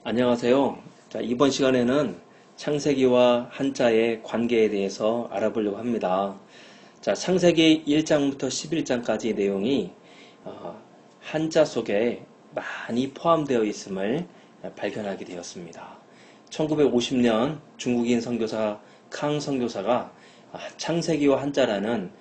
안녕하세요. 자, 이번 시간에는 창세기와 한자의 관계에 대해서 알아보려고 합니다. 자, 창세기 1장부터 11장까지 내용이 한자 속에 많이 포함되어 있음을 발견하게 되었습니다. 1950년 중국인 선교사 캉 선교사가 창세기와 한자라는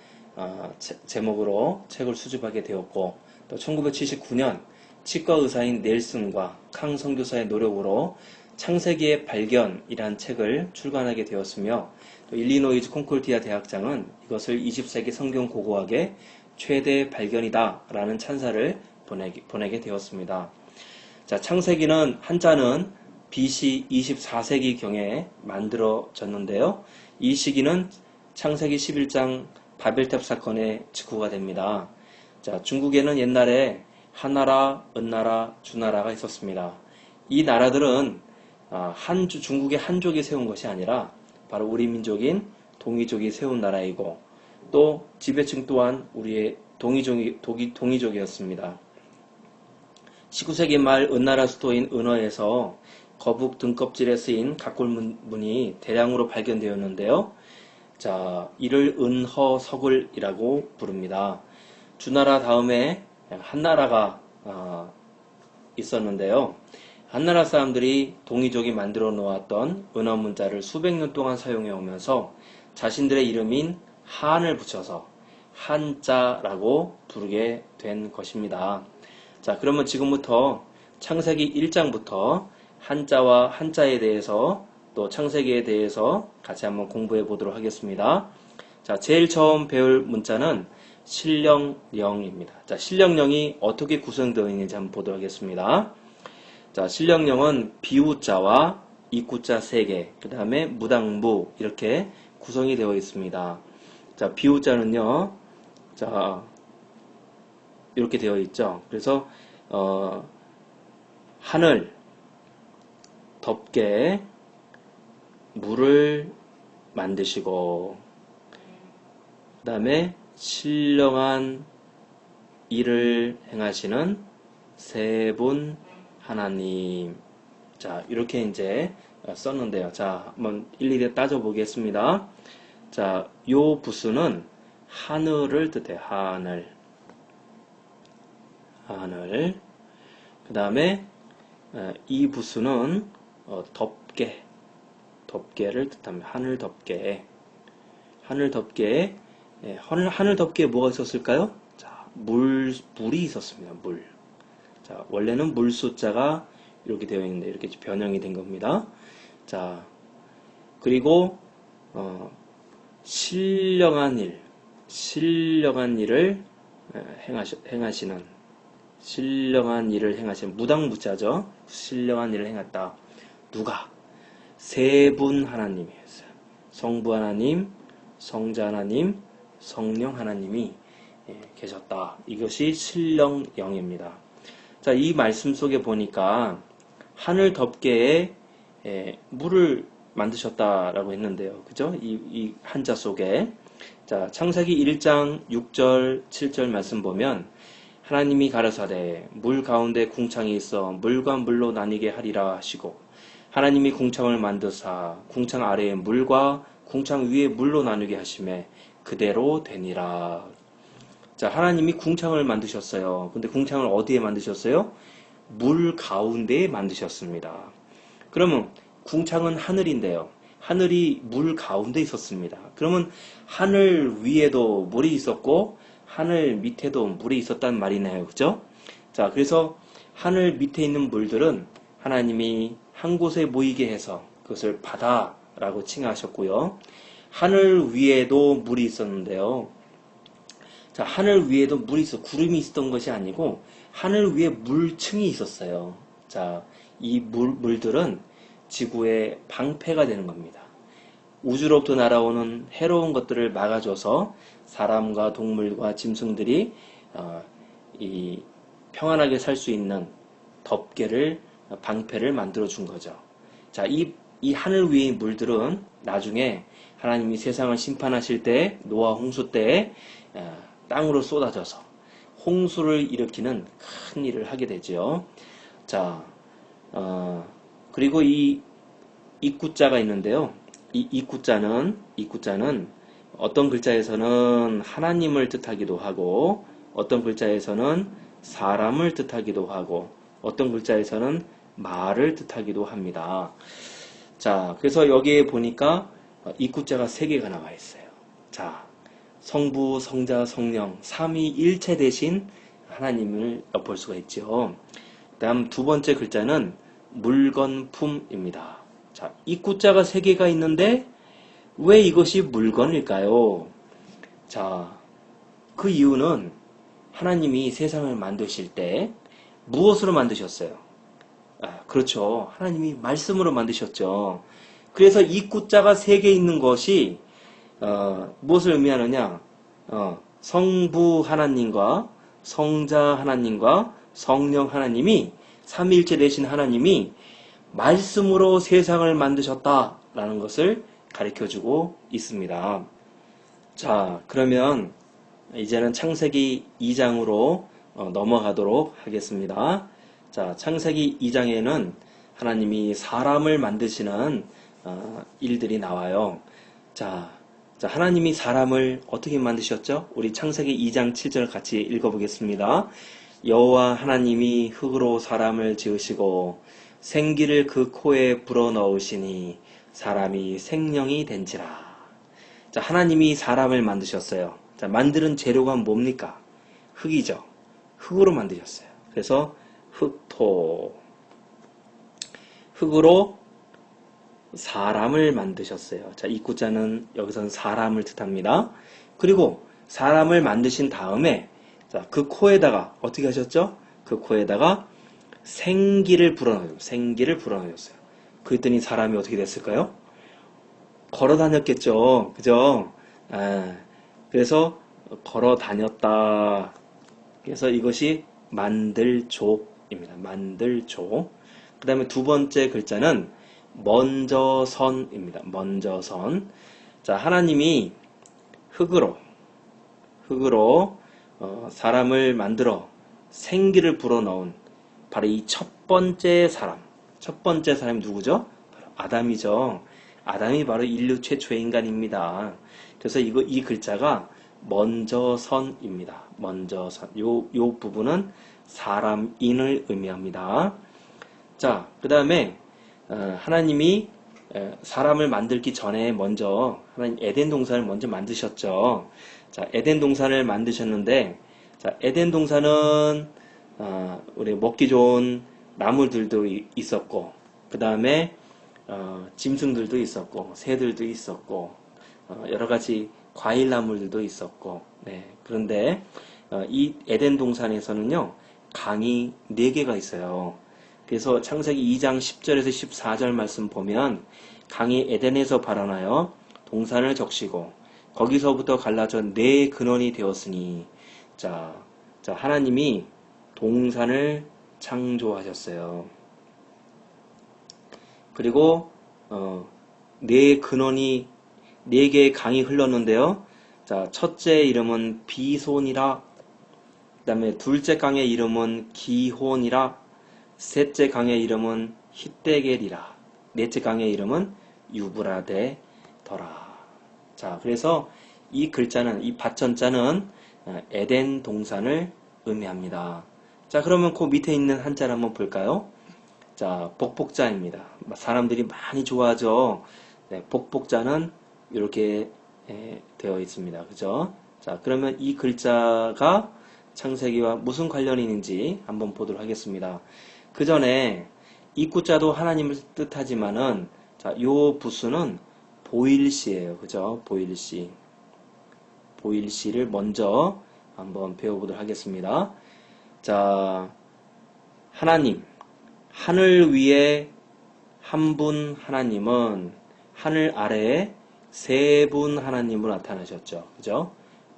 제목으로 책을 수집하게 되었고, 또 1979년 치과 의사인 넬슨과 캉 선교사의 노력으로 창세기의 발견이란 책을 출간하게 되었으며, 또 일리노이즈 콘콜티아 대학장은 이것을 20세기 성경 고고학의 최대 발견이다 라는 찬사를 보내게 되었습니다. 자, 창세기는 한자는 BC 24세기경에 만들어졌는데요. 이 시기는 창세기 11장 바벨탑 사건의 직후가 됩니다. 자, 중국에는 옛날에 한나라, 은나라, 주나라가 있었습니다. 이 나라들은 중국의 한족이 세운 것이 아니라 바로 우리 민족인 동이족이 세운 나라이고, 또 지배층 또한 우리의 동이족이었습니다. 19세기 말 은나라 수도인 은어에서 거북 등껍질에 쓰인 각골문이 대량으로 발견되었는데요. 자, 이를 은허석을이라고 부릅니다. 주나라 다음에 한나라가 있었는데요. 한나라 사람들이 동이족이 만들어 놓았던 은어 문자를 수백 년 동안 사용해 오면서 자신들의 이름인 한을 붙여서 한자라고 부르게 된 것입니다. 자, 그러면 지금부터 창세기 1장부터 한자와 한자에 대해서, 또 창세기에 대해서 같이 한번 공부해 보도록 하겠습니다. 자, 제일 처음 배울 문자는 신령령입니다. 자, 신령령이 어떻게 구성되어 있는지 한번 보도록 하겠습니다. 자, 신령령은 비우자와 입구자 3개, 그 다음에 무당무 이렇게 구성이 되어 있습니다. 자, 비우자는요, 자, 이렇게 되어 있죠. 그래서 하늘 덮게 물을 만드시고, 그 다음에 신령한 일을 행하시는 세 분 하나님. 자, 이렇게 이제 썼는데요. 자, 한번 일일이 따져보겠습니다. 자, 요 부수는 하늘을 뜻해요. 하늘. 그 다음에 이 부수는 덮개를 뜻합니다. 하늘 덮개. 하늘 덮개에 뭐가 있었을까요? 자, 물이 있었습니다. 물. 자, 원래는 물 숫자가 이렇게 되어 있는데 이렇게 변형이 된 겁니다. 자, 그리고 신령한 일을 행하시는, 신령한 일을 행하시는 무당무자죠. 신령한 일을 행했다. 누가? 세 분 하나님이었어요. 성부 하나님, 성자 하나님, 성령 하나님이 계셨다. 이것이 신령령입니다. 자, 이 말씀 속에 보니까 하늘 덮개에 물을 만드셨다라고 했는데요. 그죠? 이 한자 속에. 자, 창세기 1장 6절, 7절 말씀 보면, 하나님이 가라사대 물 가운데 궁창이 있어 물과 물로 나뉘게 하리라 하시고, 하나님이 궁창을 만드사 궁창 아래에 물과 궁창 위에 물로 나누게 하심에 그대로 되니라. 자, 하나님이 궁창을 만드셨어요. 근데 궁창을 어디에 만드셨어요? 물 가운데에 만드셨습니다. 그러면 궁창은 하늘인데요. 하늘이 물 가운데 있었습니다. 그러면 하늘 위에도 물이 있었고 하늘 밑에도 물이 있었단 말이네요. 그죠? 자, 그래서 하늘 밑에 있는 물들은 하나님이 한 곳에 모이게 해서 그것을 바다라고 칭하셨고요. 하늘 위에도 물이 있었는데요. 자, 하늘 위에도 물이 구름이 있었던 것이 아니고 하늘 위에 물층이 있었어요. 자, 이 물들은 지구의 방패가 되는 겁니다. 우주로부터 날아오는 해로운 것들을 막아줘서 사람과 동물과 짐승들이 평안하게 살 수 있는 방패를 만들어 준 거죠. 자, 이 하늘 위의 물들은 나중에 하나님이 세상을 심판하실 때, 노아 홍수 때에 땅으로 쏟아져서 홍수를 일으키는 큰 일을 하게 되죠. 자, 그리고 이 입구자가 있는데요. 이 입구자는 어떤 글자에서는 하나님을 뜻하기도 하고, 어떤 글자에서는 사람을 뜻하기도 하고, 어떤 글자에서는 말을 뜻하기도 합니다. 자, 그래서 여기에 보니까 입구자가 3개가 나와 있어요. 자, 성부, 성자, 성령, 삼위일체 대신 하나님을 엿볼 수가 있죠. 다음 두 번째 글자는 물건품입니다. 자, 입구자가 3개가 있는데 왜 이것이 물건일까요? 자, 그 이유는 하나님이 세상을 만드실 때 무엇으로 만드셨어요? 그렇죠. 하나님이 말씀으로 만드셨죠. 그래서 입구자가 3개 있는 것이 무엇을 의미하느냐? 성부 하나님과 성자 하나님과 성령 하나님이 삼위일체 되신 하나님이 말씀으로 세상을 만드셨다라는 것을 가르쳐주고 있습니다. 자, 그러면 이제는 창세기 2장으로 넘어가도록 하겠습니다. 자, 창세기 2장에는 하나님이 사람을 만드시는 일들이 나와요. 자, 하나님이 사람을 어떻게 만드셨죠? 우리 창세기 2장 7절 같이 읽어보겠습니다. 여호와 하나님이 흙으로 사람을 지으시고 생기를 그 코에 불어넣으시니 사람이 생명이 된지라. 자, 하나님이 사람을 만드셨어요. 자, 만드는 재료가 뭡니까? 흙이죠. 흙으로 만드셨어요. 그래서 흙으로 사람을 만드셨어요. 자, 이 구자는 여기서는 사람을 뜻합니다. 그리고 사람을 만드신 다음에 자, 그 코에다가 어떻게 하셨죠? 그 코에다가 생기를 불어넣으셨어요. 그랬더니 사람이 어떻게 됐을까요? 걸어 다녔겠죠. 그죠? 그래서 걸어 다녔다. 그래서 이것이 만들족입니다. 만들족. 그 다음에 두 번째 글자는 먼저선입니다. 먼저선. 자, 하나님이 흙으로 사람을 만들어 생기를 불어넣은 바로 이 첫 번째 사람이 누구죠? 바로 아담이죠. 아담이 바로 인류 최초의 인간입니다. 그래서 이 글자가 먼저선입니다. 먼저선. 요 부분은 사람인을 의미합니다. 자, 그 다음에 하나님이 사람을 만들기 전에 먼저 하나님 에덴 동산을 먼저 만드셨죠. 자, 에덴 동산을 만드셨는데, 자, 에덴 동산은 우리 먹기 좋은 나무들도 있었고, 그 다음에 짐승들도 있었고, 새들도 있었고, 여러 가지 과일 나무들도 있었고, 네. 그런데 이 에덴 동산에서는요, 강이 4개가 있어요. 그래서 창세기 2장 10절에서 14절 말씀 보면 강이 에덴에서 발원하여 동산을 적시고 거기서부터 갈라져 4근원이 되었으니 자 하나님이 동산을 창조하셨어요. 그리고 4근원이 4개의 강이 흘렀는데요. 자, 첫째 이름은 비손이라, 그 다음에 둘째 강의 이름은 기혼이라, 셋째 강의 이름은 히데겔이라, 넷째 강의 이름은 유브라데더라. 자, 그래서 이 글자는, 이 밭전자는 에덴 동산을 의미합니다. 자, 그러면 그 밑에 있는 한자를 한번 볼까요? 자, 복복자입니다. 사람들이 많이 좋아하죠. 네, 복복자는 이렇게 되어 있습니다. 그죠? 자, 그러면 이 글자가 창세기와 무슨 관련이 있는지 한번 보도록 하겠습니다. 그 전에 입구자도 하나님을 뜻하지만은 자, 요 부수는 보일시예요. 그죠? 보일시. 보일시를 먼저 한번 배워보도록 하겠습니다. 자, 하나님. 하늘 위에 한 분 하나님은 하늘 아래에 3분 하나님으로 나타나셨죠. 그죠?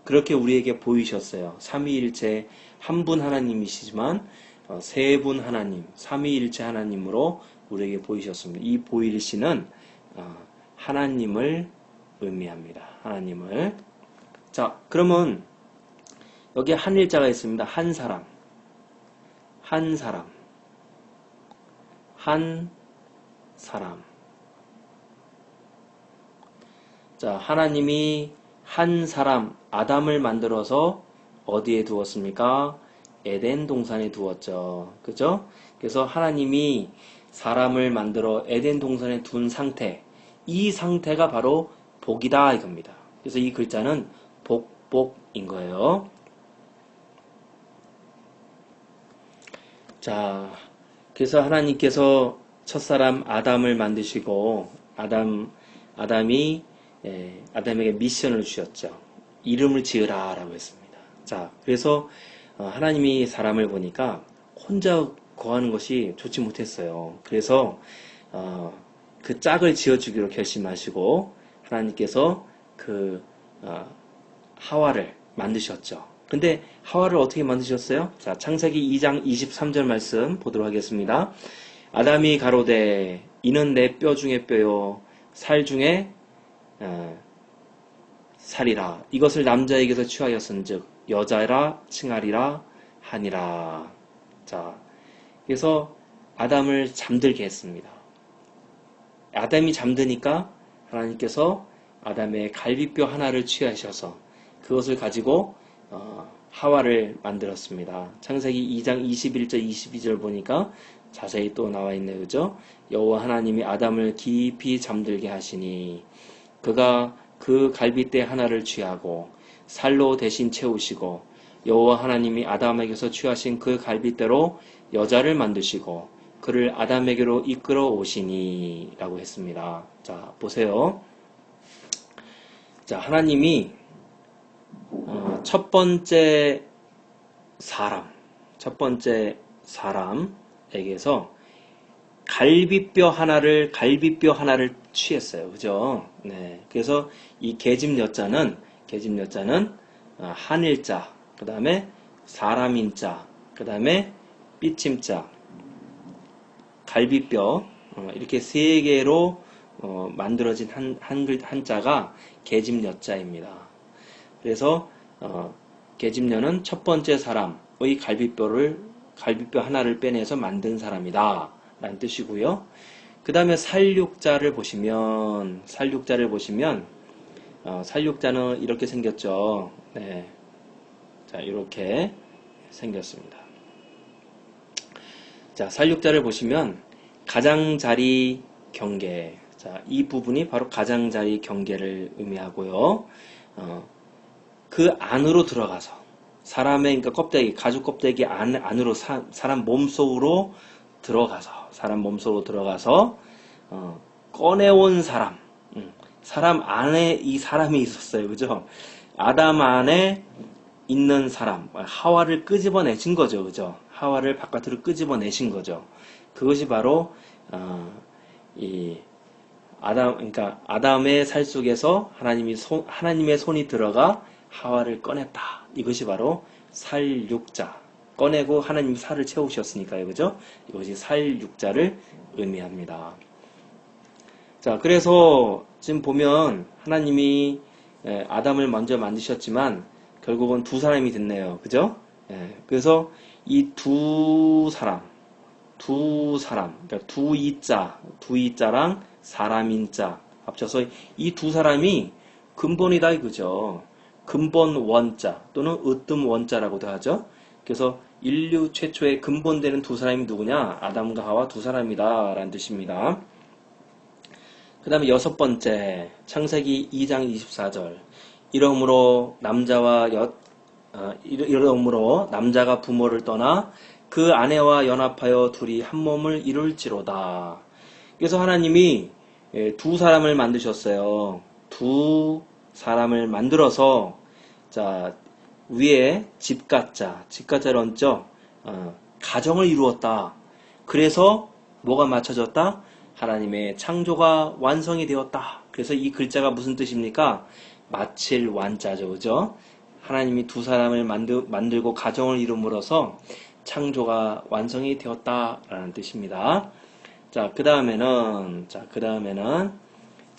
그렇게 우리에게 보이셨어요. 삼위일체 한 분 하나님이시지만 3분 하나님, 삼위일체 하나님으로 우리에게 보이셨습니다. 이 보일시는 하나님을 의미합니다. 하나님을. 자, 그러면 여기 한 일자가 있습니다. 한 사람. 사람. 자, 하나님이 한 사람, 아담을 만들어서 어디에 두었습니까? 에덴 동산에 두었죠. 그죠? 그래서 하나님이 사람을 만들어 에덴 동산에 둔 상태, 이 상태가 바로 복이다 이겁니다. 그래서 이 글자는 복복인 거예요. 자, 그래서 하나님께서 첫사람 아담을 만드시고 아담이 아담에게 미션을 주셨죠. 이름을 지으라 라고 했습니다. 자, 그래서 하나님이 사람을 보니까 혼자 거하는 것이 좋지 못했어요. 그래서 그 짝을 지어주기로 결심하시고 하나님께서 그 하와를 만드셨죠. 근데 하와를 어떻게 만드셨어요? 자, 창세기 2장 23절 말씀 보도록 하겠습니다. 아담이 가로되 이는 내 뼈 중에 뼈요 살 중에 살이라. 이것을 남자에게서 취하였은즉 여자라 칭하리라 하니라. 자, 그래서 아담을 잠들게 했습니다. 아담이 잠드니까 하나님께서 아담의 갈비뼈 하나를 취하셔서 그것을 가지고 하와를 만들었습니다. 창세기 2장 21절 22절 보니까 자세히 또 나와 있네요. 그죠? 여호와 하나님이 아담을 깊이 잠들게 하시니 그가 그 갈비뼈 하나를 취하고 살로 대신 채우시고 여호와 하나님이 아담에게서 취하신 그 갈비뼈로 여자를 만드시고 그를 아담에게로 이끌어 오시니 라고 했습니다. 자, 보세요. 자, 하나님이 첫 번째 사람에게서 갈비뼈 하나를 취했어요. 그죠? 네. 그래서 이 계집여자는 한일자, 그 다음에 사람인자, 그 다음에 삐침자, 갈비뼈, 이렇게 세 개로 만들어진 한자가 계집여자입니다. 그래서 계집녀는 첫 번째 사람의 갈비뼈 하나를 빼내서 만든 사람이다 라는 뜻이고요. 그 다음에 살육자를 보시면 살육자는 이렇게 생겼죠. 네. 자, 이렇게 생겼습니다. 자, 살육자를 보시면 가장자리 경계. 자, 이 부분이 바로 가장자리 경계를 의미하고요. 그 안으로 들어가서 사람의 그러니까 껍데기, 가죽 껍데기 안으로 사람 몸속으로 들어가서 꺼내온 사람 안에 이 사람이 있었어요. 그죠? 아담 안에 있는 사람, 하와를 끄집어내신 거죠. 그죠? 하와를 바깥으로 끄집어내신 거죠. 그것이 바로 그러니까 아담의 살 속에서 하나님의 손이 들어가 하와를 꺼냈다. 이것이 바로 살육자. 꺼내고 하나님이 살을 채우셨으니까요. 그죠? 이것이 살육자를 의미합니다. 자, 그래서 지금 보면 하나님이 아담을 먼저 만드셨지만 결국은 두 사람이 됐네요. 그죠? 그래서 이 두 사람, 그러니까 두 이자랑 사람인자 합쳐서 이 두 사람이 근본이다 이거죠. 근본 원자 또는 으뜸 원자라고도 하죠. 그래서 인류 최초의 근본되는 두 사람이 누구냐? 아담과 하와 두 사람이다 라는 뜻입니다. 그 다음에 여섯 번째 창세기 2장 24절 이러므로 남자가 부모를 떠나 그 아내와 연합하여 둘이 한 몸을 이룰지로다. 그래서 하나님이 두 사람을 만드셨어요. 두 사람을 만들어서 자 위에 집가자를 얹죠. 가정을 이루었다. 그래서 뭐가 맞춰졌다? 하나님의 창조가 완성이 되었다. 그래서 이 글자가 무슨 뜻입니까? 마칠 완자죠. 그죠? 하나님이 두 사람을 만들고 가정을 이룸으로써 창조가 완성이 되었다라는 뜻입니다. 자, 그 다음에는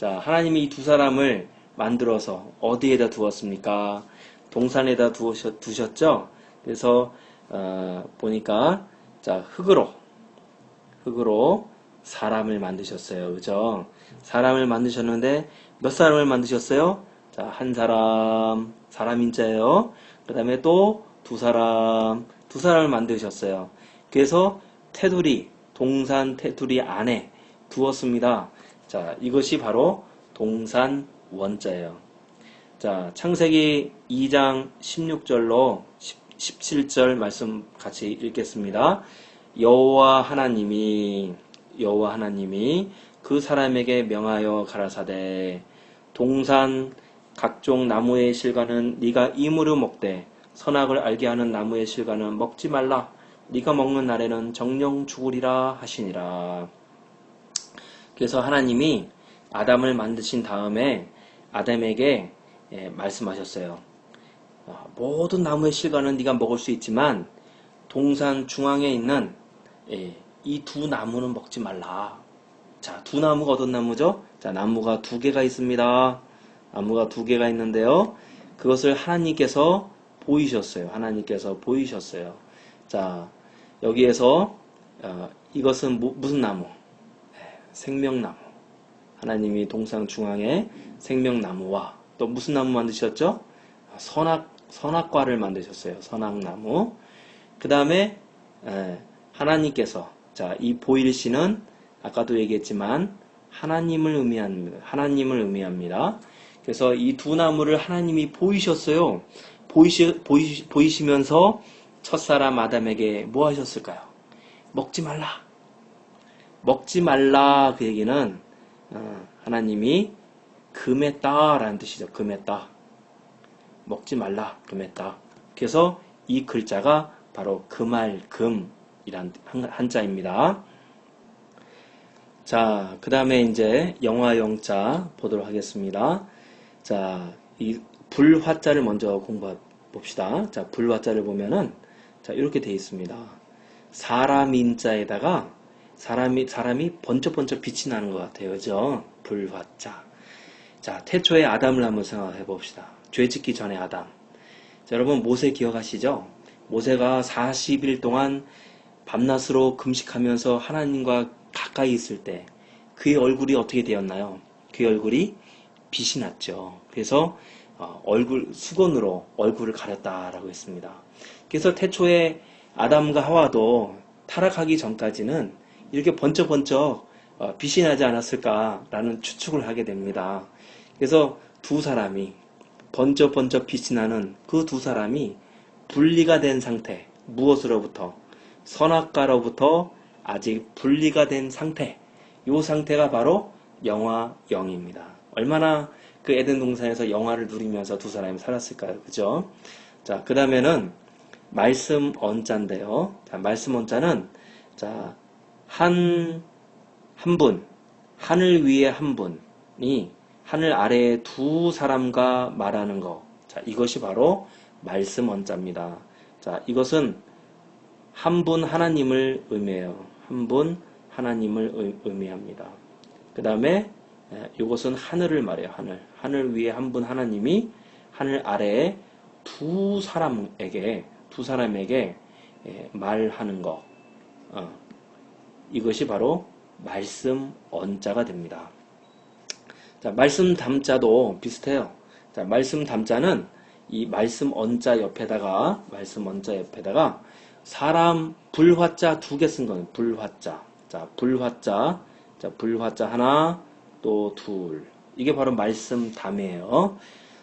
하나님이 이 두 사람을 만들어서 어디에다 두었습니까? 동산에다 두셨죠? 그래서 보니까 자, 흙으로 사람을 만드셨어요. 그죠? 사람을 만드셨는데 몇 사람을 만드셨어요? 자, 한 사람, 사람인자예요. 그 다음에 또 두 사람을 만드셨어요. 그래서 테두리, 동산 테두리 안에 두었습니다. 자, 이것이 바로 동산 원자예요. 자, 창세기 2장 16절로 17절 말씀 같이 읽겠습니다. 여호와 하나님이 그 사람에게 명하여 가라사대 동산 각종 나무의 실과는 네가 이무로 먹되 선악을 알게 하는 나무의 실과는 먹지 말라. 네가 먹는 날에는 정령 죽으리라 하시니라. 그래서 하나님이 아담을 만드신 다음에 아담에게 말씀하셨어요. 모든 나무의 실과는 네가 먹을 수 있지만 동산 중앙에 있는 이 두 나무는 먹지 말라. 자, 두 나무가 어떤 나무죠? 자, 나무가 두 개가 있습니다. 나무가 두 개가 있는데요. 그것을 하나님께서 보이셨어요. 자, 여기에서 이것은 무슨 나무? 생명나무. 하나님이 동산 중앙에 생명나무와 또 무슨 나무 만드셨죠? 선악과를 만드셨어요. 선악나무. 그 다음에 하나님께서 자, 이 보일시는 아까도 얘기했지만 하나님을 의미합니다. 그래서 이 두 나무를 하나님이 보이셨어요. 보이시면서 첫사람 아담에게 뭐 하셨을까요? 먹지 말라. 먹지 말라 그 얘기는 하나님이 금했다라는 뜻이죠. 금했다. 먹지 말라. 금했다. 그래서 이 글자가 바로 금알금이란 한자입니다. 자, 그 다음에 이제 영화 영자 보도록 하겠습니다. 자, 이 불화자를 먼저 공부해 봅시다. 자, 불화자를 보면은 자, 이렇게 되어 있습니다. 사람인자에다가 사람이 번쩍번쩍 빛이 나는 것 같아요. 그죠? 불화자. 자, 태초의 아담을 한번 생각해 봅시다. 죄 짓기 전에 아담. 자, 여러분 모세 기억하시죠? 모세가 40일 동안 밤낮으로 금식하면서 하나님과 가까이 있을 때 그의 얼굴이 어떻게 되었나요? 그의 얼굴이 빛이 났죠. 그래서 수건으로 얼굴을 가렸다라고 했습니다. 그래서 태초에 아담과 하와도 타락하기 전까지는 이렇게 번쩍번쩍 빛이 나지 않았을까라는 추측을 하게 됩니다. 그래서 두 사람이 번쩍번쩍 빛이 나는 그 두 사람이 분리가 된 상태, 무엇으로부터? 선악과로부터 아직 분리가 된 상태, 이 상태가 바로 영화 영입니다. 얼마나 그 에덴 동산에서 영화를 누리면서 두 사람이 살았을까요? 그죠? 자, 그 다음에는 말씀 언자인데요. 자, 말씀 언자는 자, 한 분, 하늘 위에 한 분이 하늘 아래에 두 사람과 말하는 것. 자, 이것이 바로 말씀 언자입니다. 자, 이것은 한 분 하나님을 의미해요. 한 분 하나님을 의미합니다. 그 다음에 이것은 하늘을 말해요. 하늘 위에 한 분 하나님이 하늘 아래에 두 사람에게 말하는 것. 이것이 바로 말씀 언자가 됩니다. 자, 말씀 담자도 비슷해요. 자, 말씀 담자는 이 말씀 언자 옆에다가 사람 불화자 두 개 쓴 거예요. 불화자. 자, 불화자 하나, 또 둘. 이게 바로 말씀 담이에요.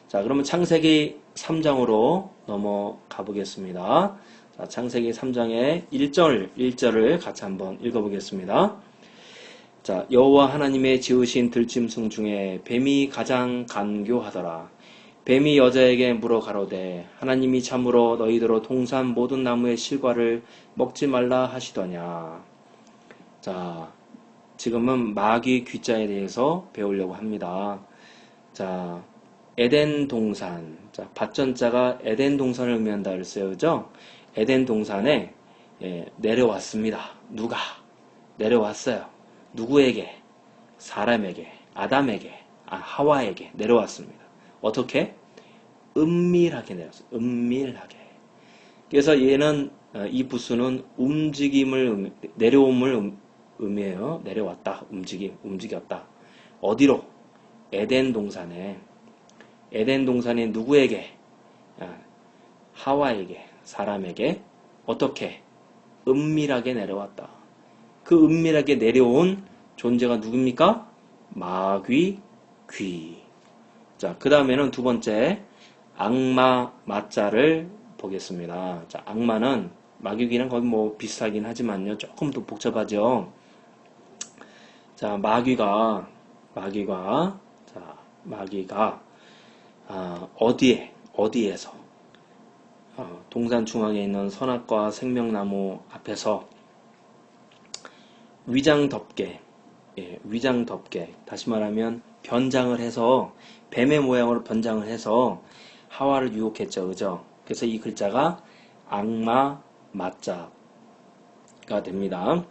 자, 그러면 창세기 3장으로 넘어가 보겠습니다. 자, 창세기 3장의 1절을 같이 한번 읽어보겠습니다. 자, 여호와 하나님의 지으신 들짐승 중에 뱀이 가장 간교하더라. 뱀이 여자에게 물어 가로되 하나님이 참으로 너희더러 동산 모든 나무의 실과를 먹지 말라 하시더냐. 자, 지금은 마귀 귀자에 대해서 배우려고 합니다. 자, 에덴 동산. 자, 밭전자가 에덴 동산을 의미한다 그랬어요. 그죠? 에덴 동산에 내려왔습니다. 누가? 내려왔어요. 누구에게? 사람에게, 아담에게, 하와에게 내려왔습니다. 어떻게? 은밀하게 내려왔어요. 은밀하게. 그래서 얘는 이 부수는 내려옴을 의미예요. 내려왔다. 움직였다. 어디로? 에덴 동산에. 에덴 동산에 누구에게? 하와에게, 사람에게 어떻게? 은밀하게 내려왔다. 그 은밀하게 내려온 존재가 누굽니까? 마귀, 귀. 자, 그 다음에는 두 번째, 악마, 마자를 보겠습니다. 자, 악마는 마귀, 귀랑 거의 뭐 비슷하긴 하지만요. 조금 더 복잡하죠. 자, 마귀가 어디에서? 동산 중앙에 있는 선악과 생명나무 앞에서 위장덮개, 다시 말하면 변장을 해서, 뱀의 모양으로 변장을 해서 하와를 유혹했죠. 그죠? 그래서 이 글자가 악마, 마자가 됩니다.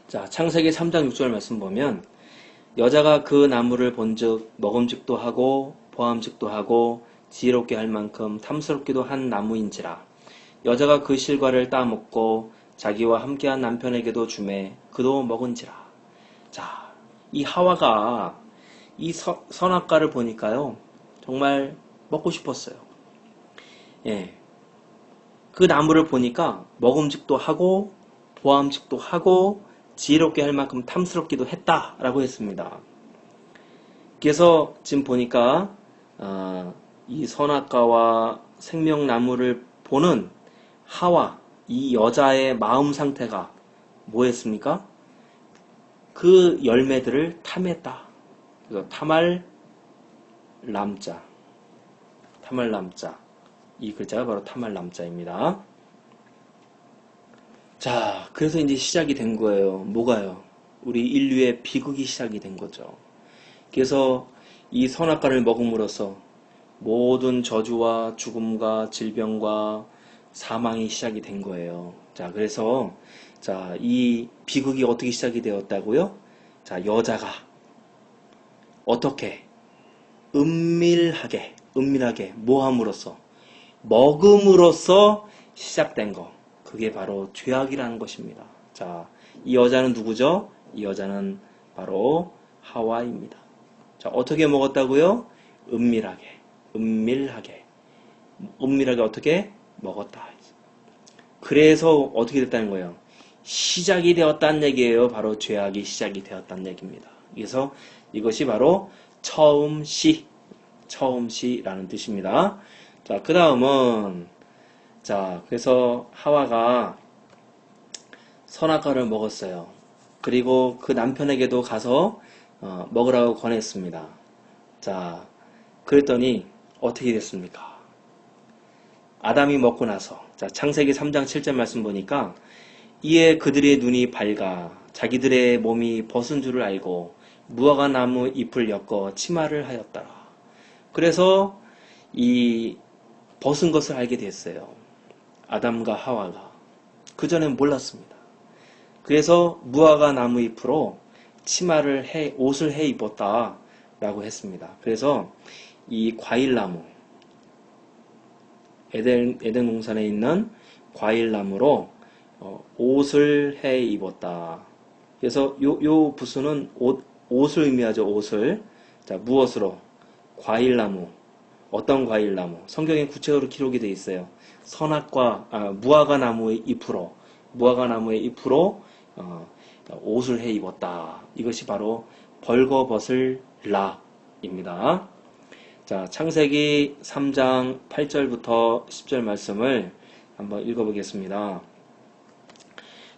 자, 창세기 3장 6절 말씀 보면, 여자가 그 나무를 본즉 먹음직도 하고 보암직도 하고 지혜롭게 할 만큼 탐스럽기도 한 나무인지라. 여자가 그 실과를 따먹고 자기와 함께한 남편에게도 주매 그도 먹은지라. 자, 이 하와가 이 선악과를 보니까요, 정말 먹고 싶었어요. 예, 그 나무를 보니까 먹음직도 하고 보암직도 하고 지혜롭게 할 만큼 탐스럽기도 했다라고 했습니다. 그래서 지금 보니까 이 선악과와 생명나무를 보는 하와, 이 여자의 마음 상태가 뭐였습니까? 그 열매들을 탐했다. 그래서 탐할 람자, 이 글자가 바로 탐할 람자입니다. 자, 그래서 이제 시작이 된 거예요. 뭐가요? 우리 인류의 비극이 시작이 된 거죠. 그래서 이 선악과를 먹음으로써 모든 저주와 죽음과 질병과 사망이 시작이 된 거예요. 자, 그래서 이 비극이 어떻게 시작이 되었다고요? 자, 여자가 어떻게 은밀하게 모함으로써, 먹음으로써 시작된 거. 그게 바로 죄악이라는 것입니다. 자, 이 여자는 누구죠? 이 여자는 바로 하와입니다. 자, 어떻게 먹었다고요? 은밀하게 어떻게 먹었다. 그래서 어떻게 됐다는 거예요? 시작이 되었다는 얘기예요. 바로 죄악이 시작이 되었다는 얘기입니다. 그래서 이것이 바로 처음시라는 뜻입니다. 자, 그 다음은, 자, 그래서 하와가 선악과를 먹었어요. 그리고 그 남편에게도 가서 먹으라고 권했습니다. 자, 그랬더니 어떻게 됐습니까? 아담이 먹고 나서, 자, 창세기 3장 7절 말씀 보니까, 이에 그들의 눈이 밝아 자기들의 몸이 벗은 줄을 알고 무화과 나무 잎을 엮어 치마를 하였더라. 그래서 이 벗은 것을 알게 됐어요. 아담과 하와가. 그전엔 몰랐습니다. 그래서 무화과 나무 잎으로 옷을 해 입었다라고 했습니다. 그래서 이 과일나무, 에덴 동산에 있는 과일나무로 옷을 해 입었다. 그래서 요 부수는 옷을 의미하죠. 옷을. 자, 무엇으로? 과일나무. 어떤 과일나무? 성경에 구체적으로 기록이 되어 있어요. 무화과 나무의 잎으로 옷을 해 입었다. 이것이 바로 벌거벗을 라입니다. 자, 창세기 3장 8절부터 10절 말씀을 한번 읽어보겠습니다.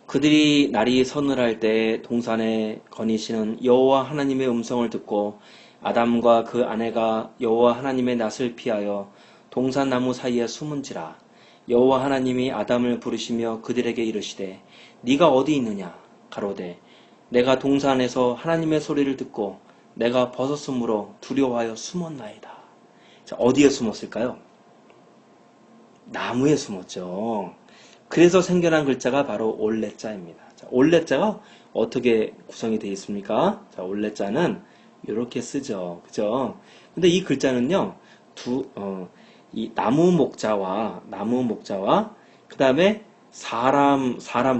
그들이 날이 서늘할 때 동산에 거니시는 여호와 하나님의 음성을 듣고 아담과 그 아내가 여호와 하나님의 낯을 피하여 동산 나무 사이에 숨은지라. 여호와 하나님이 아담을 부르시며 그들에게 이르시되 네가 어디 있느냐? 가로되 내가 동산에서 하나님의 소리를 듣고 내가 벗었으므로 두려워하여 숨었나이다. 자, 어디에 숨었을까요? 나무에 숨었죠. 그래서 생겨난 글자가 바로 올레자입니다. 자, 올레자가 어떻게 구성이 되어 있습니까? 자, 올레자는 이렇게 쓰죠. 그죠? 근데 이 글자는요, 이 나무 목자와 그 다음에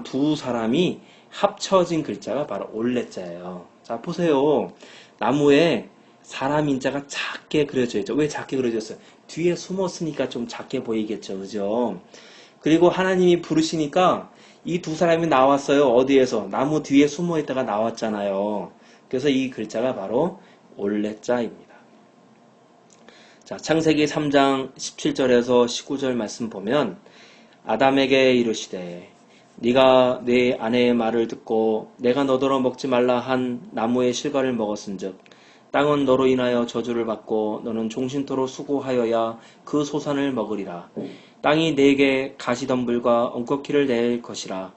두 사람이 합쳐진 글자가 바로 올레자예요. 자, 보세요. 나무에 사람 인자가 작게 그려져 있죠. 왜 작게 그려졌어요? 뒤에 숨었으니까 좀 작게 보이겠죠. 그죠? 그리고 하나님이 부르시니까 이 두 사람이 나왔어요. 어디에서? 나무 뒤에 숨어 있다가 나왔잖아요. 그래서 이 글자가 바로 올레자입니다. 자, 창세기 3장 17절에서 19절 말씀 보면 아담에게 이르시되 네가 내 아내의 말을 듣고 내가 너더러 먹지 말라 한 나무의 실과를 먹었은즉 땅은 너로 인하여 저주를 받고 너는 종신토로 수고하여야 그 소산을 먹으리라. 땅이 네게 가시덤불과 엉겅퀴를 낼 것이라.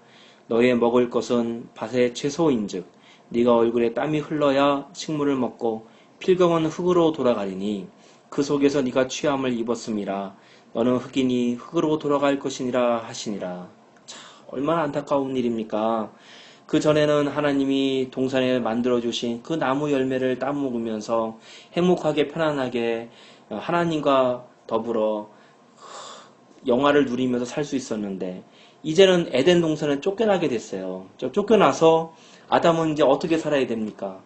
너의 먹을 것은 밭의 채소인즉 네가 얼굴에 땀이 흘러야 식물을 먹고 필경은 흙으로 돌아가리니 그 속에서 네가 취함을 입었음이라. 너는 흙이니 흙으로 돌아갈 것이니라 하시니라. 참, 얼마나 안타까운 일입니까? 그 전에는 하나님이 동산에 만들어주신 그 나무 열매를 따먹으면서 행복하게 편안하게 하나님과 더불어 영화를 누리면서 살 수 있었는데 이제는 에덴 동산에 쫓겨나게 됐어요. 쫓겨나서 아담은 이제 어떻게 살아야 됩니까?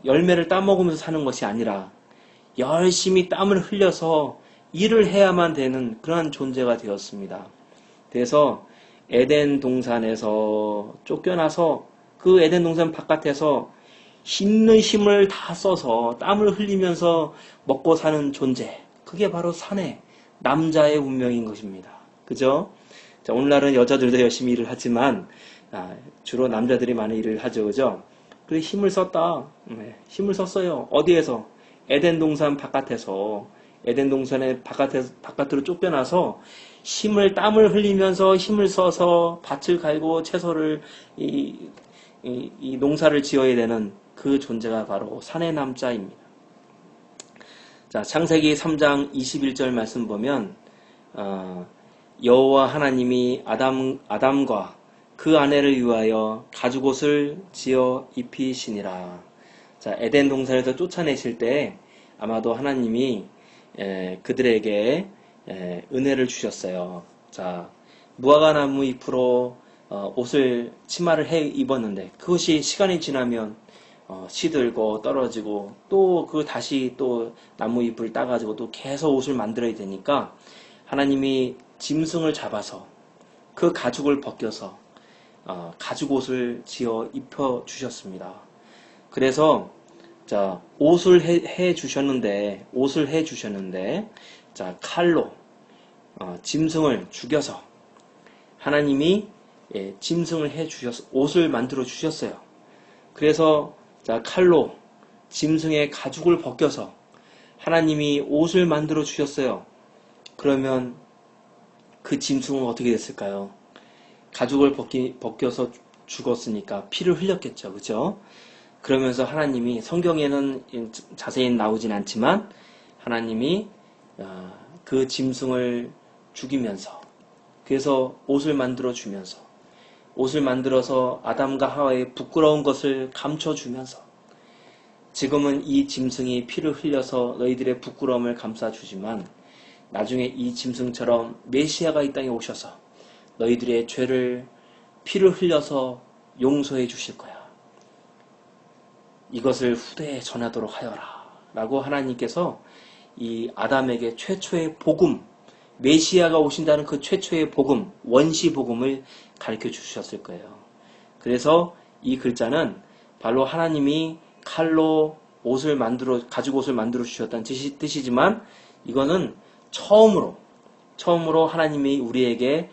열매를 따먹으면서 사는 것이 아니라 열심히 땀을 흘려서 일을 해야만 되는 그런 존재가 되었습니다. 그래서 에덴 동산에서 쫓겨나서 그 에덴 동산 바깥에서 힘는 힘을 다 써서 땀을 흘리면서 먹고 사는 존재. 그게 바로 사내 남자의 운명인 것입니다. 그죠? 자, 오늘날은 여자들도 열심히 일을 하지만 주로 남자들이 많이 일을 하죠. 그죠? 그래 힘을 썼다. 네, 힘을 썼어요. 어디에서? 에덴 동산 바깥에서. 에덴 동산의 바깥으로 쫓겨나서 힘을 땀을 흘리면서 힘을 써서 밭을 갈고 채소를 이 농사를 지어야 되는 그 존재가 바로 사내 남자입니다. 자, 창세기 3장 21절 말씀 보면 여호와 하나님이 아담과 그 아내를 위하여 가죽옷을 지어 입히시니라. 자, 에덴 동산에서 쫓아내실 때 아마도 하나님이 그들에게 은혜를 주셨어요. 자, 무화과나무 잎으로 옷을 치마를 해 입었는데 그것이 시간이 지나면 시들고 떨어지고 또 그 다시 또 나무 잎을 따가지고 또 계속 옷을 만들어야 되니까 하나님이 짐승을 잡아서 그 가죽을 벗겨서 가죽 옷을 지어 입혀 주셨습니다. 그래서 자, 옷을 해 주셨는데 자, 칼로 짐승을 죽여서 하나님이 짐승을 해 주셔서 옷을 만들어 주셨어요. 그래서 자, 칼로 짐승의 가죽을 벗겨서 하나님이 옷을 만들어 주셨어요. 그러면 그 짐승은 어떻게 됐을까요? 가죽을 벗겨서 죽었으니까 피를 흘렸겠죠. 그죠? 그러면서 하나님이 성경에는 자세히 나오진 않지만 하나님이 그 짐승을 죽이면서 그래서 옷을 만들어 주면서 옷을 만들어서 아담과 하와의 부끄러운 것을 감춰주면서 지금은 이 짐승이 피를 흘려서 너희들의 부끄러움을 감싸주지만 나중에 이 짐승처럼 메시아가 이 땅에 오셔서 너희들의 죄를 피를 흘려서 용서해 주실 거야. 이것을 후대에 전하도록 하여라. 라고 하나님께서 이 아담에게 최초의 복음, 메시아가 오신다는 그 최초의 복음, 원시 복음을 가르쳐 주셨을 거예요. 그래서 이 글자는 바로 하나님이 칼로 가죽 옷을 만들어 주셨다는 뜻이지만 이거는 처음으로 하나님이 우리에게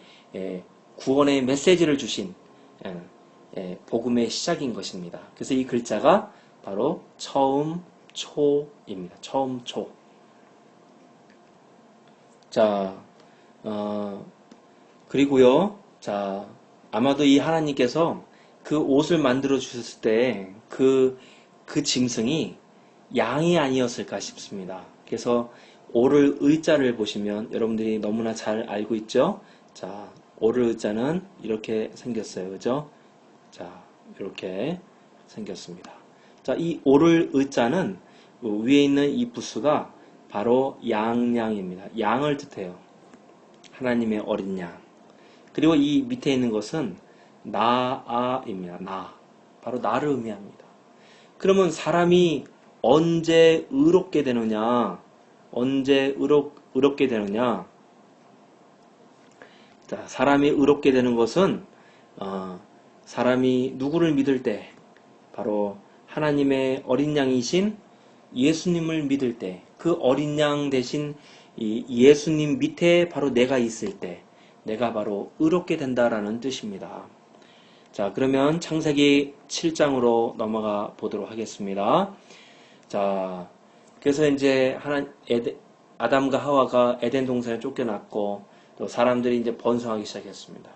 구원의 메시지를 주신 복음의 시작인 것입니다. 그래서 이 글자가 바로 처음 초입니다. 처음 초. 자, 그리고요, 자, 아마도 이 하나님께서 그 옷을 만들어 주셨을 때 그 짐승이 양이 아니었을까 싶습니다. 그래서 오를 의자를 보시면 여러분들이 너무나 잘 알고 있죠? 자, 오를 의자는 이렇게 생겼어요. 그죠? 자, 이렇게 생겼습니다. 자, 이 오를 의자는 위에 있는 이 부수가 바로 양입니다. 양을 뜻해요. 하나님의 어린 양. 그리고 이 밑에 있는 것은 나아입니다. 나. 바로 나를 의미합니다. 그러면 사람이 언제 의롭게 되느냐? 언제 의롭게 되느냐? 자, 사람이 의롭게 되는 것은 사람이 누구를 믿을 때, 바로 하나님의 어린 양이신 예수님을 믿을 때, 그 어린 양 대신 이 예수님 밑에 바로 내가 있을 때, 내가 바로 의롭게 된다라는 뜻입니다. 자, 그러면 창세기 7장으로 넘어가 보도록 하겠습니다. 자, 그래서 이제 아담과 하와가 에덴 동산에 쫓겨났고, 또 사람들이 이제 번성하기 시작했습니다.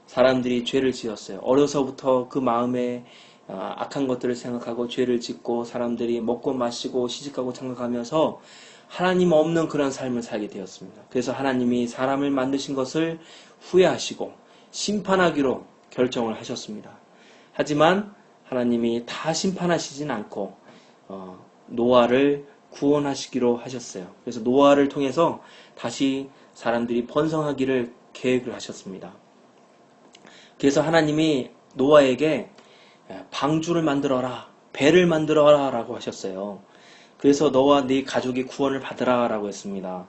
사람들이 죄를 지었어요. 어려서부터 그 마음에 악한 것들을 생각하고 죄를 짓고, 사람들이 먹고 마시고 시집가고 장가가면서 하나님 없는 그런 삶을 살게 되었습니다. 그래서 하나님이 사람을 만드신 것을 후회하시고 심판하기로 결정을 하셨습니다. 하지만 하나님이 다 심판하시진 않고 노아를 구원하시기로 하셨어요. 그래서 노아를 통해서 다시 사람들이 번성하기를 계획을 하셨습니다. 그래서 하나님이 노아에게 방주를 만들어라, 배를 만들어라 라고 하셨어요. 그래서 너와 네 가족이 구원을 받으라 라고 했습니다.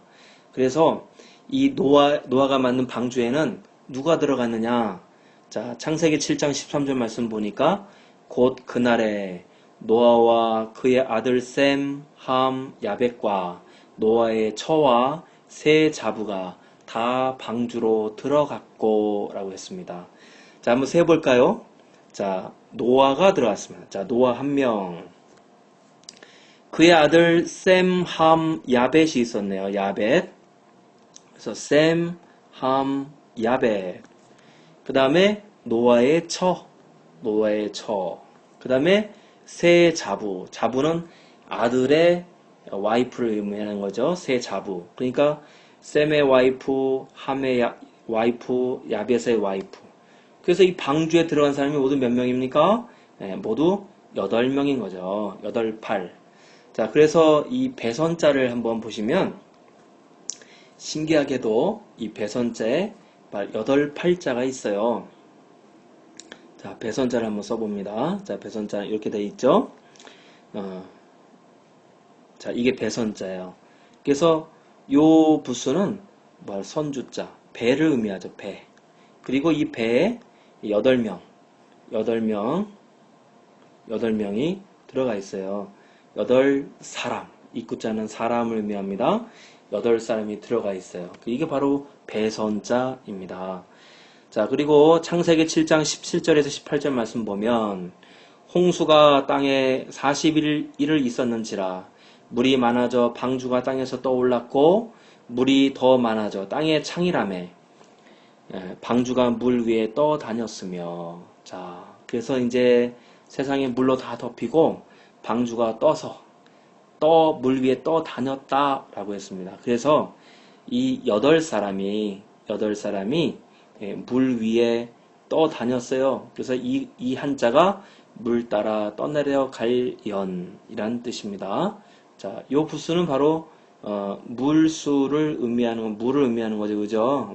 그래서 이 노아가 만든 방주에는 누가 들어갔느냐? 자, 창세기 7장 13절 말씀 보니까 곧 그날에 노아와 그의 아들 셈, 함, 야벳과 노아의 처와 세 자부가 다 방주로 들어갔고 라고 했습니다. 자, 한번 세볼까요? 자, 노아가 들어갔습니다. 자, 노아 한 명. 그의 아들 셈, 함, 야벳이 있었네요. 야벳. 그래서 셈, 함, 야벳. 그 다음에 노아의 처. 그 다음에 세 자부. 자부는 아들의 와이프를 의미하는 거죠. 세 자부. 그러니까 셈의 와이프, 함의 와이프, 야벳의 와이프. 그래서 이 방주에 들어간 사람이 모두 몇 명입니까? 네, 모두 8명인 거죠. 8, 8. 자, 그래서 이 배선자를 한번 보시면 신기하게도 이 배선자에 8, 8자가 있어요. 자, 배선자를 한번 써봅니다. 자, 배선자 이렇게 되어 있죠. 자, 이게 배선자예요. 그래서 요 부수는 선주자, 배를 의미하죠. 배. 그리고 이 배에 8명이 들어가 있어요. 8사람, 입구자는 사람을 의미합니다. 8사람이 들어가 있어요. 이게 바로 배선자입니다. 자, 그리고 창세기 7장 17절에서 18절 말씀 보면 홍수가 땅에 40일을 있었는지라 물이 많아져 방주가 땅에서 떠올랐고 물이 더 많아져 땅의 창이라매 방주가 물 위에 떠다녔으며. 자, 그래서 이제 세상에 물로 다 덮이고 방주가 물 위에 떠다녔다라고 했습니다. 그래서 이 8사람이 물 위에 떠다녔어요. 그래서 이 한자가 물 따라 떠내려 갈 연이란 뜻입니다. 자, 요 부수는 바로 물을 의미하는 거죠. 그죠?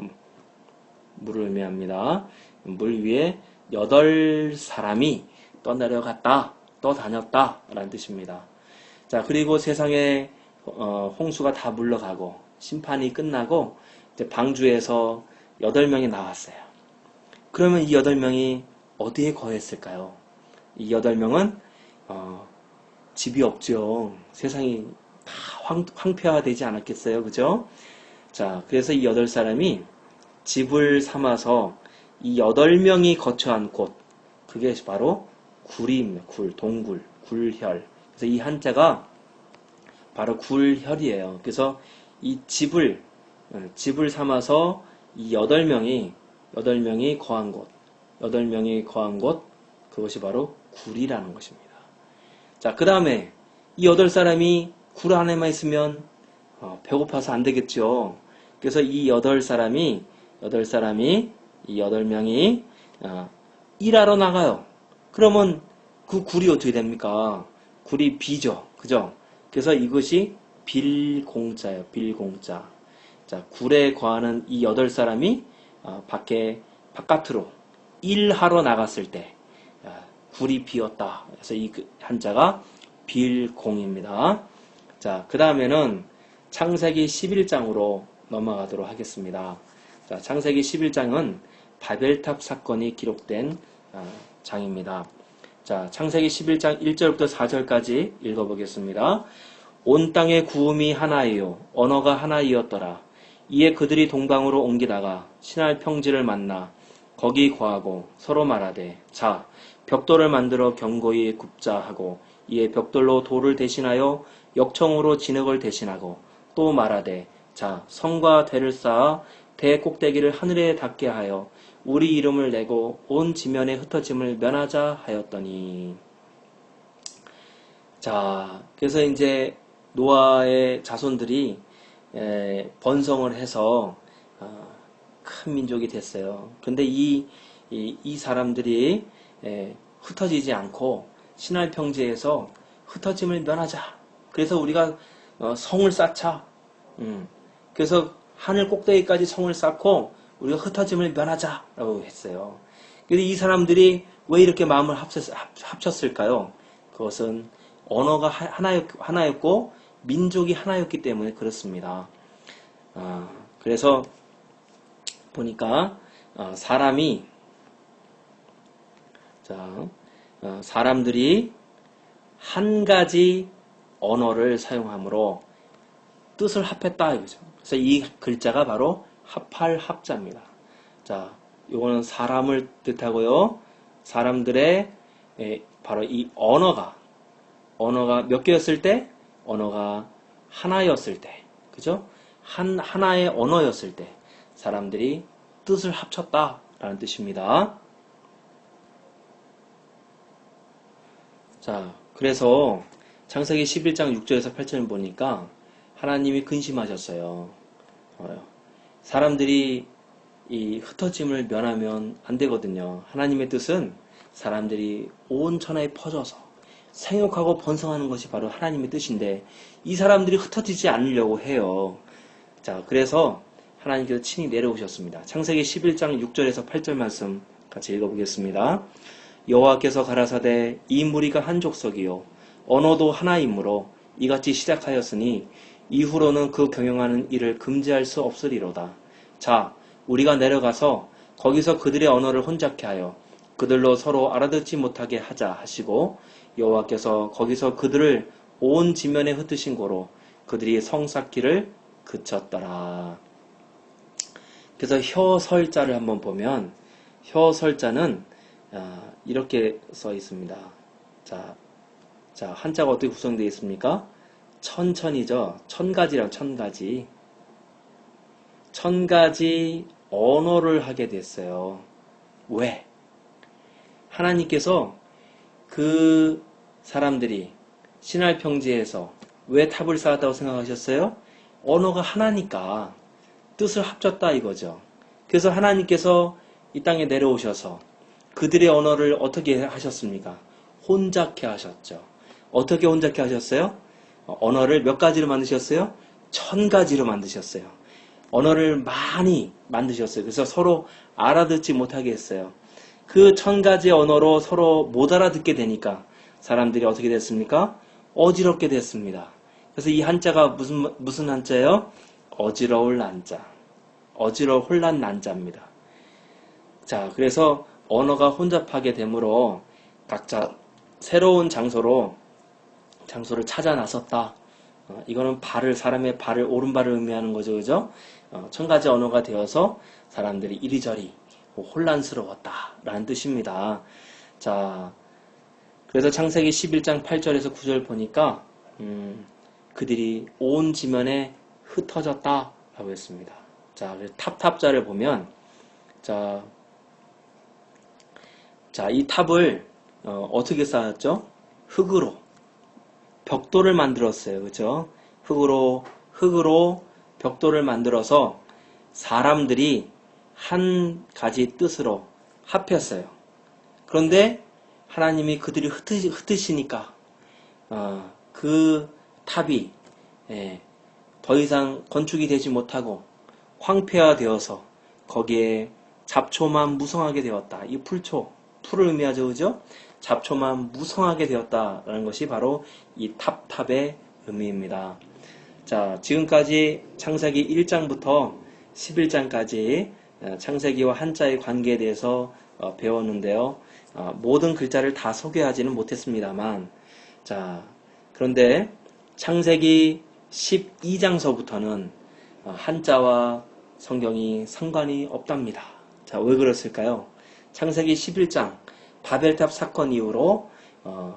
물을 의미합니다. 물 위에 8사람이 떠내려갔다, 떠다녔다 라는 뜻입니다. 자, 그리고 세상에 홍수가 다 물러가고 심판이 끝나고 이제 방주에서 8명이 나왔어요. 그러면 이 8명이 어디에 거했을까요? 이 8명은 집이 없죠. 세상이 다 황폐화되지 않았겠어요. 그죠? 자, 그래서 이 8사람이 집을 삼아서 이 8명이 거처한 곳, 그게 바로 굴입니다. 동굴, 굴혈. 그래서 이 한자가 바로 굴혈이에요. 그래서 이 집을 삼아서 이 8명이 거한 곳, 그것이 바로 굴이라는 것입니다. 자, 그 다음에 이 8사람이 굴 안에만 있으면 배고파서 안 되겠죠. 그래서 이 8명이 일하러 나가요. 그러면 그 굴이 어떻게 됩니까? 굴이 비죠. 그죠? 그래서 이것이 빌공자예요. 빌공자. 자, 굴에 거하는 이 8사람이 바깥으로 일하러 나갔을 때 굴이 비었다. 그래서 이 한자가 빌공입니다. 자, 그 다음에는 창세기 11장으로 넘어가도록 하겠습니다. 자, 창세기 11장은 바벨탑 사건이 기록된 장입니다. 자, 창세기 11장 1절부터 4절까지 읽어보겠습니다. 온 땅의 구음이 하나이요 언어가 하나이었더라. 이에 그들이 동방으로 옮기다가 신할 평지를 만나 거기 거하고 서로 말하되 자 벽돌을 만들어 견고히 굽자 하고 이에 벽돌로 돌을 대신하여 역청으로 진흙을 대신하고 또 말하되 자 성과 대를 쌓아 대 꼭대기를 하늘에 닿게 하여 우리 이름을 내고 온 지면에 흩어짐을 면하자 하였더니. 자, 그래서 이제 노아의 자손들이 번성을 해서 큰 민족이 됐어요. 근데 이 사람들이 흩어지지 않고 신할 평지에서 흩어짐을 면하자. 그래서 우리가 성을 쌓자. 그래서 하늘 꼭대기까지 성을 쌓고 우리가 흩어짐을 면하자라고 했어요. 근데 이 사람들이 왜 이렇게 마음을 합쳤을까요? 그것은 언어가 하나였고 민족이 하나였기 때문에 그렇습니다. 그래서 보니까 사람들이 한 가지 언어를 사용함으로 뜻을 합했다 이거죠. 그래서 이 글자가 바로 합할 합자입니다. 자, 이거는 사람을 뜻하고요. 사람들의 바로 이 언어가 몇 개였을 때, 언어가 하나였을 때, 그죠? 하나의 언어였을 때 사람들이 뜻을 합쳤다라는 뜻입니다. 자, 그래서 창세기 11장 6절에서 8절을 보니까 하나님이 근심하셨어요. 사람들이 이 흩어짐을 면하면 안 되거든요. 하나님의 뜻은 사람들이 온 천하에 퍼져서 생육하고 번성하는 것이 바로 하나님의 뜻인데 이 사람들이 흩어지지 않으려고 해요. 자, 그래서 하나님께서 친히 내려오셨습니다. 창세기 11장 6절에서 8절 말씀 같이 읽어보겠습니다. 여호와께서 가라사대 이 무리가 한 족속이요 언어도 하나이므로 이같이 시작하였으니 이후로는 그 경영하는 일을 금지할 수 없으리로다. 자, 우리가 내려가서 거기서 그들의 언어를 혼잡케 하여 그들로 서로 알아듣지 못하게 하자 하시고 여호와께서 거기서 그들을 온 지면에 흩으신 고로 그들이 성 쌓기를 그쳤더라. 그래서 혀설자를 한번 보면 혀설자는 이렇게 써 있습니다. 자, 한자가 어떻게 구성되어 있습니까? 천천이죠. 천가지랑 천가지. 천가지 언어를 하게 됐어요. 왜? 하나님께서 그 사람들이 신할 평지에서 왜 탑을 쌓았다고 생각하셨어요? 언어가 하나니까 뜻을 합쳤다 이거죠. 그래서 하나님께서 이 땅에 내려오셔서 그들의 언어를 어떻게 하셨습니까? 혼잡케 하셨죠. 어떻게 혼잡케 하셨어요? 언어를 몇 가지로 만드셨어요? 1000가지로 만드셨어요. 언어를 많이 만드셨어요. 그래서 서로 알아듣지 못하게 했어요. 그 1000가지 언어로 서로 못 알아듣게 되니까 사람들이 어떻게 됐습니까? 어지럽게 됐습니다. 그래서 이 한자가 무슨 한자예요? 어지러울 난자. 혼란 난자입니다. 자, 그래서 언어가 혼잡하게 되므로 각자 새로운 장소를 찾아 나섰다. 이거는 사람의 오른발을 의미하는 거죠. 그죠? 1000가지 언어가 되어서 사람들이 이리저리 혼란스러웠다라는 뜻입니다. 자, 그래서 창세기 11장 8절에서 9절 보니까 그들이 온 지면에 흩어졌다라고 했습니다. 자, 탑자를 보면 자, 이 탑을 어떻게 쌓았죠? 흙으로 벽돌을 만들었어요. 그죠? 흙으로 벽돌을 만들어서 사람들이 한 가지 뜻으로 합했어요. 그런데 하나님이 그들이 흩으시니까 그 탑이 더 이상 건축이 되지 못하고 황폐화되어서 거기에 잡초만 무성하게 되었다. 이 풀을 의미하죠, 그죠? 잡초만 무성하게 되었다라는 것이 바로 이 탑탑의 의미입니다. 자, 지금까지 창세기 1장부터 11장까지 창세기와 한자의 관계에 대해서 배웠는데요. 모든 글자를 다 소개하지는 못했습니다만, 자, 그런데 창세기 12장서부터는 한자와 성경이 상관이 없답니다. 자, 왜 그랬을까요? 창세기 11장 바벨탑 사건 이후로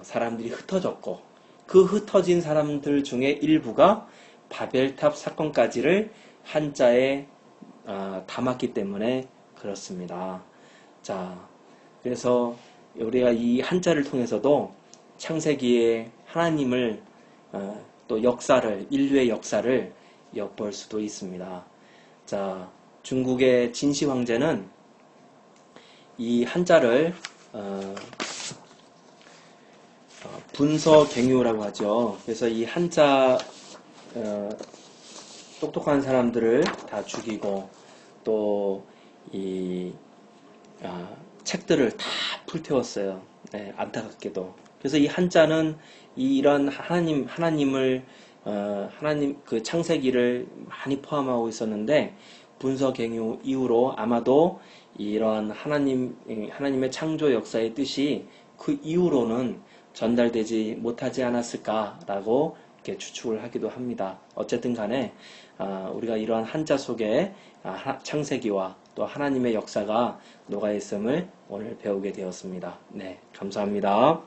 사람들이 흩어졌고, 그 흩어진 사람들 중에 일부가 바벨탑 사건까지를 한자에 담았기 때문에 그렇습니다. 자, 그래서 우리가 이 한자를 통해서도 창세기의 하나님을 또 역사를, 인류의 역사를 엿볼 수도 있습니다. 자, 중국의 진시 황제는 이 한자를 분서갱유라고 하죠. 그래서 이 한자 똑똑한 사람들을 다 죽이고 또 이 책들을 다 불태웠어요. 네, 안타깝게도. 그래서 이 한자는 이런 하나님을 하나님 그 창세기를 많이 포함하고 있었는데 분서갱유 이후로 아마도 이런 하나님의 창조 역사의 뜻이 그 이후로는 전달되지 못하지 않았을까라고 이렇게 추측을 하기도 합니다. 어쨌든 간에 우리가 이러한 한자 속에 창세기와 또 하나님의 역사가 녹아 있음을 오늘 배우게 되었습니다. 네, 감사합니다.